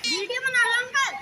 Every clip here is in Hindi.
वीडियो बना लो अंकल।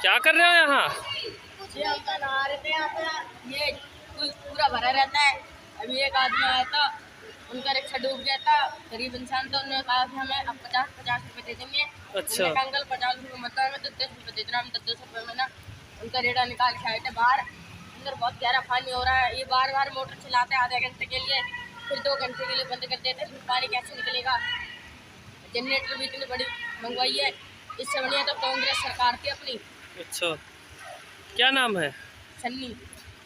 क्या कर रहे हो यहाँ? ये अंकल नहा रहे थे यहाँ पे। ये पुल पूरा भरा रहता है। अभी एक आदमी आया था, उनका रिक्शा डूब गया था। गरीब इंसान तो उन्होंने कहा कि हमें अब 50-50 रुपए दे देंगे। अच्छा। अंकल 50 रुपये मतलब में 10 रुपये दे देना। हम 10 रुपये में ना उनका रेड़ा निकाल के आए थे बाहर। अंदर बहुत गहरा पानी हो रहा है। ये बार बार मोटर चलाते हैं आधे घंटे के लिए, फिर 2 घंटे के लिए बंद कर देते हैं। फिर पानी कैसे निकलेगा? जनरेटर भी इतनी बड़ी मंगवाई है। इससे बढ़िया तो कांग्रेस सरकार थी अपनी। अच्छा, क्या नाम है? सन्नी।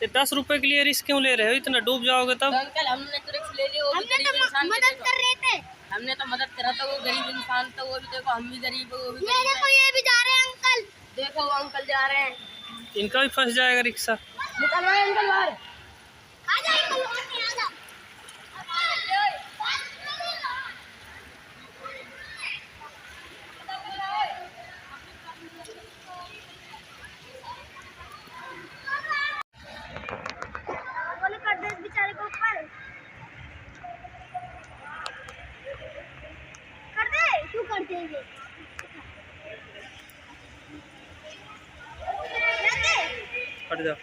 ये 10 रुपए के लिए रिस्क क्यों ले रहे हो? इतना डूब जाओगे तब। तो अंकल हमने तो रिस्क ले लिया। वो भी गरीब इंसान मदद कर रहे थे। हमने तो मदद करा था। वो गरीब इंसान तो वो भी देखो, हम भी गरीब है, वो भी गरीब है। ये भी जा रहे हैं अंकल। देखो वो अंकल जा रहे हैं। इनका भी फंस जाएगा रिक्शा। निकलवाए अंकल बाहर। आ जा अंकल, आ जा। बेचारे को ऊपर कर दे। क्यों करते हैं ये? हट जा।